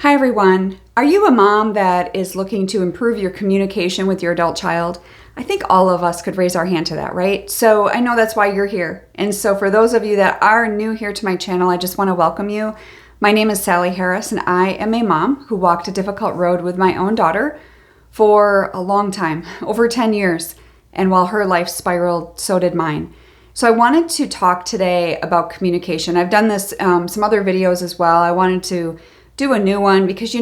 Hi everyone. Are you a mom that is looking to improve your communication with your adult child? I think all of us could raise our hand to that, right? So I know that's why you're here. And so for those of you that are new here to my channel, I just want to welcome you. My name is Sally Harris and I am a mom who walked a difficult road with my own daughter for a long time, over 10 years. And while her life spiraled, so did mine. So I wanted to talk today about communication. I've done this some other videos as well. I wanted to do a new one because,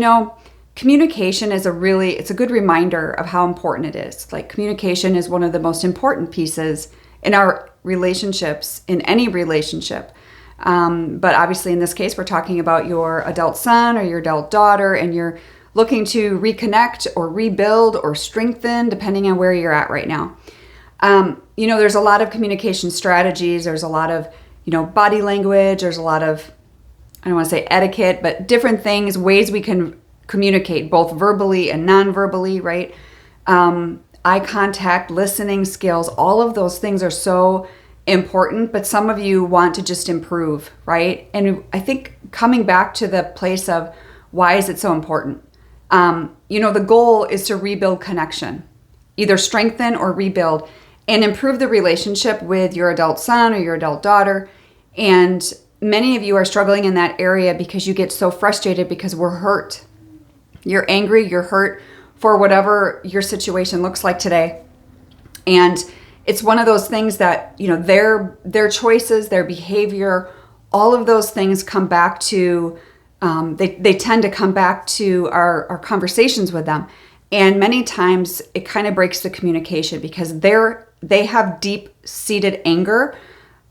communication is it's a good reminder of how important it is. Like, communication is one of the most important pieces in our relationships, in any relationship. But obviously in this case, we're talking about your adult son or your adult daughter, and you're looking to reconnect or rebuild or strengthen depending on where you're at right now. There's a lot of communication strategies. There's a lot of, body language. There's a lot of, I don't want to say etiquette, but different things, ways we can communicate both verbally and non-verbally, right? Eye contact, listening skills, all of those things are so important, but some of you want to just improve, right? And I think coming back to the place of why is it so important? The goal is to rebuild connection, either strengthen or rebuild, and improve the relationship with your adult son or your adult daughter. And many of you are struggling in that area because you get so frustrated because we're hurt. You're angry, you're hurt for whatever your situation looks like today. And it's one of those things that, their choices, their behavior, all of those things come back to, they tend to come back to our conversations with them. And many times it kind of breaks the communication because they have deep-seated anger,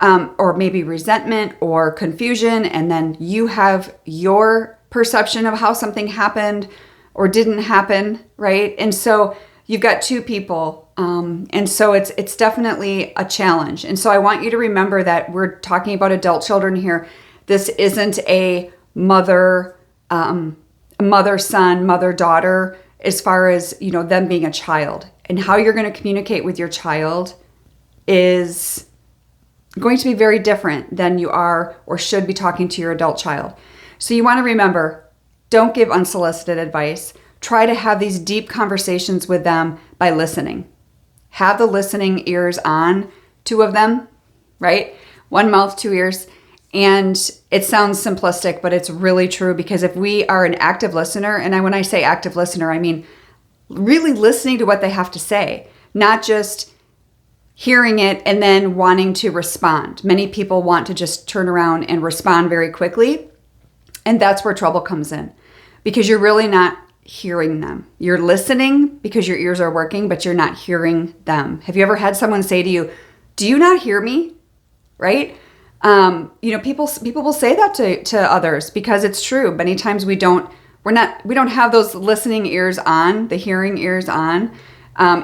or maybe resentment or confusion, and then you have your perception of how something happened or didn't happen, right? And so you've got two people, and so it's definitely a challenge. And so I want you to remember that we're talking about adult children here. This isn't a mother, son, mother, daughter, as far as them being a child. And how you're going to communicate with your child is going to be very different than you are or should be talking to your adult child. So you want to remember, don't give unsolicited advice. Try to have these deep conversations with them by listening. Have the listening ears on, two of them, right? One mouth, two ears. And it sounds simplistic, but it's really true, because if we are an active listener, and when I say active listener, I mean really listening to what they have to say, not just hearing it and then wanting to respond. Many people want to just turn around and respond very quickly. And that's where trouble comes in, because you're really not hearing them. You're listening because your ears are working, but you're not hearing them. Have you ever had someone say to you, "Do you not hear me?" Right? People will say that to others because it's true. Many times we don't have those listening ears on, the hearing ears on,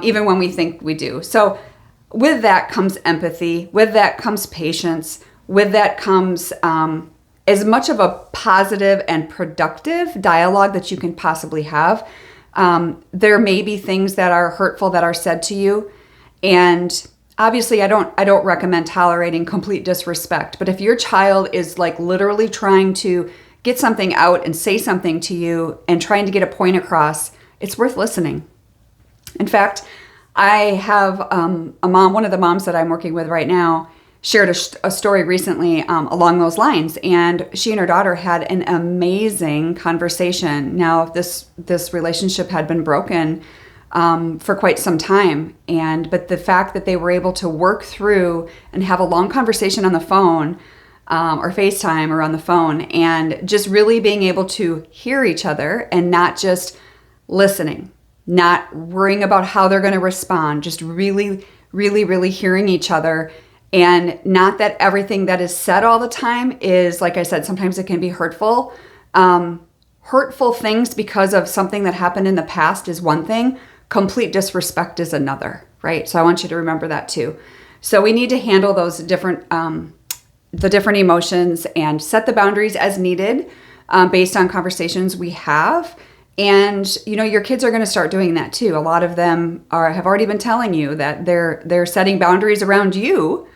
even when we think we do. So with that comes empathy. With that comes patience. With that comes as much of a positive and productive dialogue that you can possibly have. There may be things that are hurtful that are said to you, and obviously I don't recommend tolerating complete disrespect. But if your child is like literally trying to get something out and say something to you and trying to get a point across, it's worth listening. In fact, I have a mom, one of the moms that I'm working with right now, shared a story recently along those lines. And she and her daughter had an amazing conversation. Now, this relationship had been broken for quite some time. But the fact that they were able to work through and have a long conversation on the phone, or FaceTime or on the phone, and just really being able to hear each other and not just listening, not worrying about how they're going to respond, just really, really, really hearing each other. And not that everything that is said all the time is, like I said, sometimes it can be hurtful. Hurtful things because of something that happened in the past is one thing. Complete disrespect is another, right? So I want you to remember that too. So we need to handle those different emotions and set the boundaries as needed, based on conversations we have. And your kids are going to start doing that too. A lot of them have already been telling you that they're setting boundaries around you.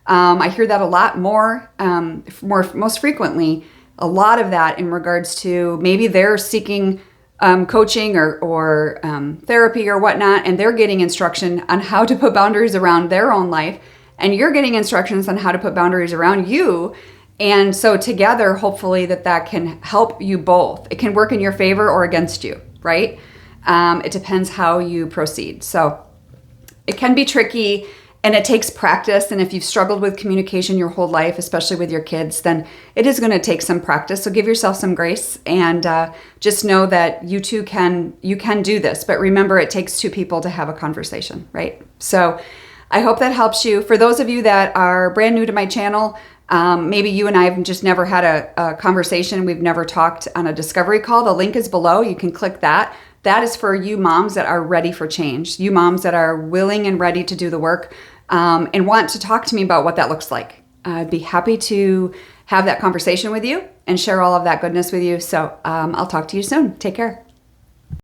I hear that a lot more, most frequently a lot of that in regards to maybe they're seeking coaching or therapy or whatnot, and they're getting instruction on how to put boundaries around their own life, and you're getting instructions on how to put boundaries around you. And so together, hopefully that can help you both. It can work in your favor or against you, right? It depends how you proceed. So it can be tricky, and it takes practice. And if you've struggled with communication your whole life, especially with your kids, then it is going to take some practice. So give yourself some grace, and just know that you can do this. But remember, it takes two people to have a conversation, right? So I hope that helps you. For those of you that are brand new to my channel, maybe you and I have just never had a conversation. We've never talked on a discovery call. The link is below. You can click that. That is for you moms that are ready for change. You moms that are willing and ready to do the work, and want to talk to me about what that looks like. I'd be happy to have that conversation with you and share all of that goodness with you. So I'll talk to you soon. Take care.